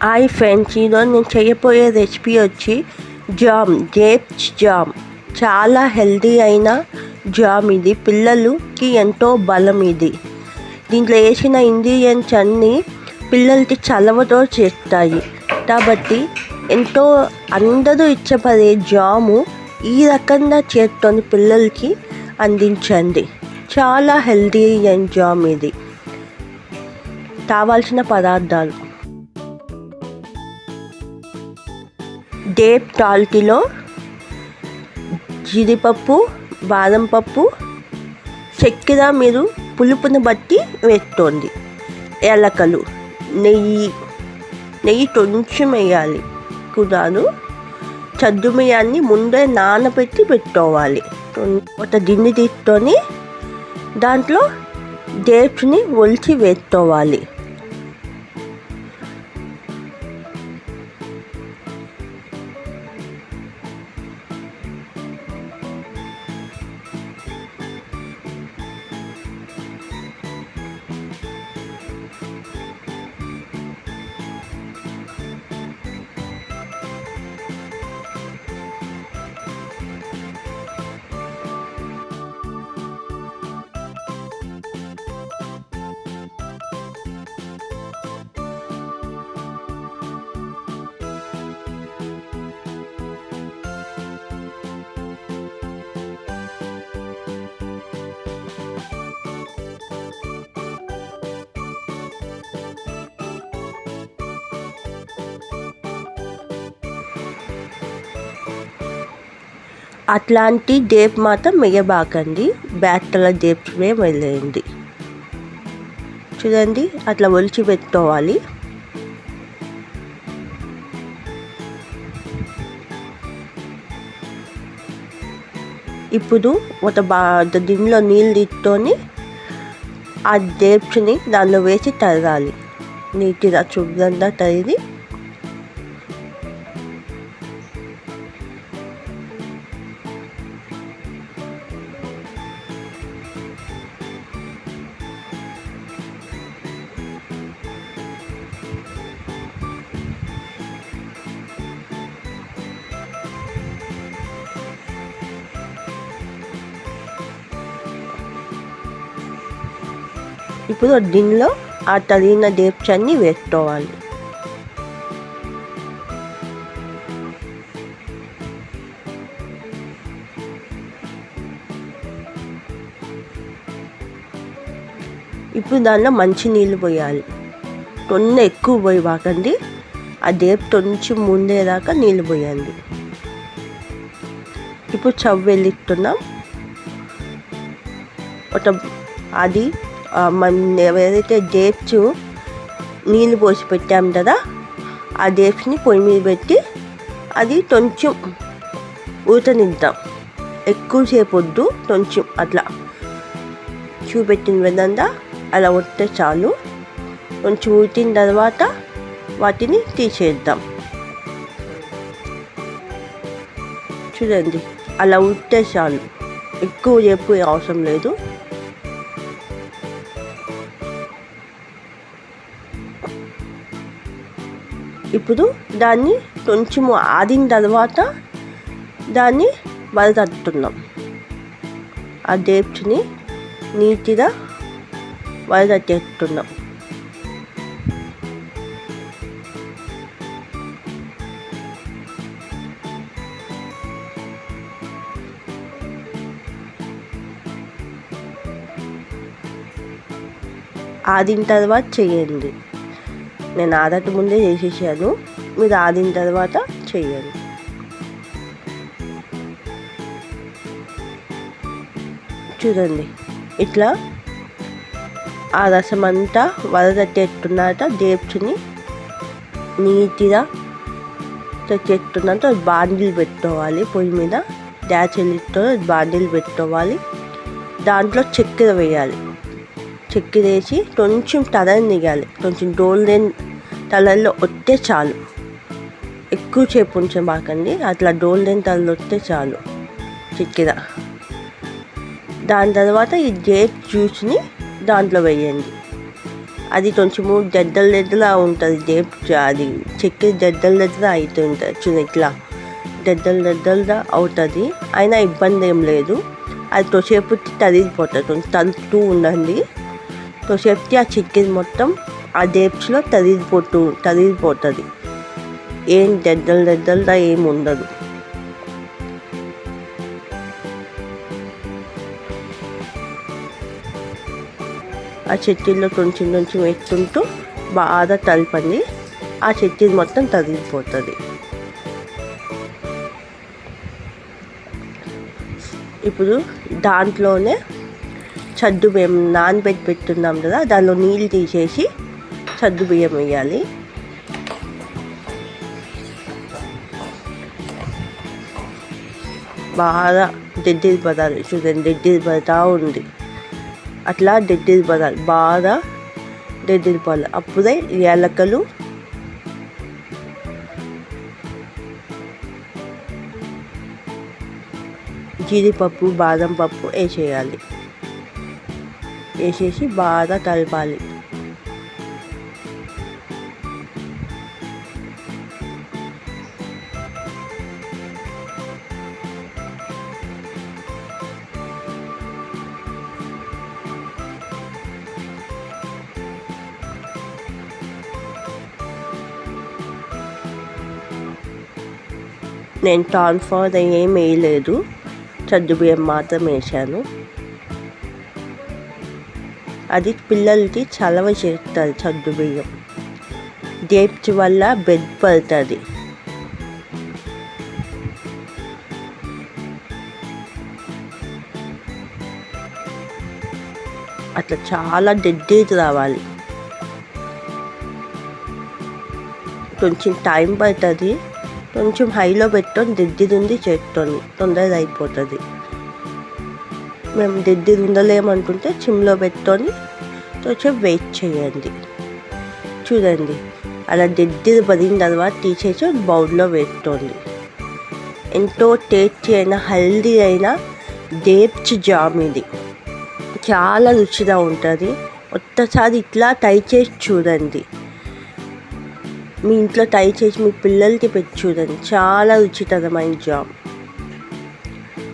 Hi friends, ఈరోజు నేను చేయబోయే రెసిపీ వచ్చి జామ్, గ్రేప్స్ జామ్. చాలా హెల్తీ అయిన జామ్ ఇది. పిల్లలకి ఎంతో బలం ఇది. దీంట్లో వేసిన ఇంగ్రీడియంట్స్ అన్నీ పిల్లలకి చలవతో చేస్తాయి. కాబట్టి ఎంతో అందరూ ఇష్టపడే జాము ఈ రకంగా చేస్తుంది పిల్లలకి అందించండి. చాలా హెల్తీ అయిన జామ్ ఇది. కావాల్సిన పదార్థాలు: డేప్ 1/4 కిలో, జీడిపప్పు, బాదం పప్పు, చక్కెర మీరు పులుపుని బట్టి వేసుకోండి, ఏలకలు, నెయ్యి కొంచెం వేయాలి. కుదాను చద్దుమియాన్ని ముందే నానబెట్టి పెట్టుకోవాలి. ఒక గిన్నె తీసుకొని దాంట్లో డేప్స్ని ఒలిచి వేసుకోవాలి. అట్లాంటి డేప్ మాత్రం వేయబాకండి, బ్లాక్ కలర్ డేప్స్ వేయండి. చూడండి, అట్లా ఒలిచి పెట్టుకోవాలి. ఇప్పుడు ఒక గిన్నెలో నీళ్ళు తీసుకొని ఆ డేప్స్ని దానిలో వేసి తరగాలి. నీట్గా శుభ్రంగా తరిగి ఇప్పుడు దీనిలో ఆ తరిగిన డేప్స్ అన్నీ వేసుకోవాలి. ఇప్పుడు దానిలో మంచి నీళ్ళు పోయాలి. కొన్ని ఎక్కువ పోయబాకండి, ఆ డేప్ కొంచెం ముందేదాకా నీళ్ళు పోయండి. ఇప్పుడు స్టవ్ వెలిగిస్తున్నాం. అది మనం ఏదైతే డేప్స్ నీళ్ళు పోసి పెట్టాం కదా, ఆ డేప్స్ని పొయ్యి మీద పెట్టి అది కొంచెం ఊటనిద్దాం. ఎక్కువసేపు వద్దు, కొంచెం అట్లా చూపెట్టిన విధంగా అలా వస్తే చాలు. కొంచెం ఊటిన తర్వాత వాటిని తీసేద్దాం. చూడండి, అలా ఉట్టే చాలు, ఎక్కువ సేపు అవసరం లేదు. ఇప్పుడు దాన్ని కొంచెం ఆడిన తర్వాత దాన్ని వడగట్టుతున్నాం. ఆ డేప్స్ని నీట్గా వడగట్టేస్తున్నాం. ఆడిన తర్వాత చేయండి. నేను ఆడట ముందే చేసేసాను, మీరు ఆడిన తర్వాత చేయండి. చూడండి, ఇట్లా ఆ రసం అంతా వడగట్టేట్టున్నట డేప్స్ని నీట్గా తెచ్చేట్టున్నట్టు బాండిల్ పెట్టుకోవాలి. పొయ్యి మీద గ్యాస్ వెలిగితో బాండిల్ పెట్టుకోవాలి. దాంట్లో చక్కెర వేయాలి. చక్కెర వేసి కొంచెం తలని దిగాలి. కొంచెం గోల్డెన్ కలర్లో వస్తే చాలు, ఎక్కువసేపు ఉంచబాకండి. అట్లా గోల్డెన్ కలర్ వస్తే చాలు చక్కెర. దాని తర్వాత ఈ గ్రేప్ జ్యూస్ని దాంట్లో వేయండి. అది కొంచెము దెద్దలు ఉంటుంది. అది చక్కెర దెద్దలు అవుతుంటుంది చూడండి, ఇట్లా దెద్దలుగా అవుతుంది. అయినా ఇబ్బంది ఏం లేదు. అది తోసేపు తరిగిపోతుంది. కొంచెం తలుపుతూ ఉండండి. తోసేపు ఆ చక్కెర మొత్తం ఆ డేప్స్లో తరిగిపోతుంది. ఏం దెద్దలుగా ఏమి ఉండదు. ఆ చట్నీలో కొంచెం వేసుకుంటూ బాగా కలపండి. ఆ చట్నీ మొత్తం తరిగిపోతుంది. ఇప్పుడు దాంట్లోనే బియ్యం పెట్టున్నాం కదా, దానిలో నీళ్ళు తీసేసి బియ్యం వేయాలి. బాగా దెడ్డిది పదాలు చూడండి, దెడ్డిది పడతా ఉంది. అట్లా దెడ్డిది పదాలు బాగా దెడ్డిది పదాలు. అప్పుడే యాలకులు, జీడిపప్పు, బాదం పప్పు వేసేయాలి. వేసేసి బాగా కలపాలి. నేను కార్న్‌ఫ్లోర్ ఏం వేయలేదు, బియ్యం మాత్రం వేసాను. అది పిల్లలకి చలవ చేస్తుంది. బియ్యం డేట్స్ వల్ల బెడ్ పడుతుంది. అట్లా చాలా దెడ్డిది రావాలి. కొంచెం టైం పడుతుంది. కొంచెం హైలో పెట్టుకొని దెడ్డిది ఉంది చేత్తోని తొందరగా అయిపోతుంది. మేము దెడ్డిది ఉండలేమనుకుంటే సిమ్లో పెట్టుకొని కొంచెం వెయిట్ చేయండి. చూడండి, అలా దెడ్డిది పడిన తర్వాత తీసేసి బౌల్లో పెట్టుకోండి. ఎంతో టేస్టీ అయిన హెల్దీ అయిన డేట్స్ జామ్ ఇది. చాలా రుచిగా ఉంటుంది. ఒక్కసారి ఇట్లా ట్రై చేసి చూడండి. మీ ఇంట్లో ట్రై చేసి మీ పిల్లలకి పెట్టి చూడండి. చాలా రుచికరమైన జామ్.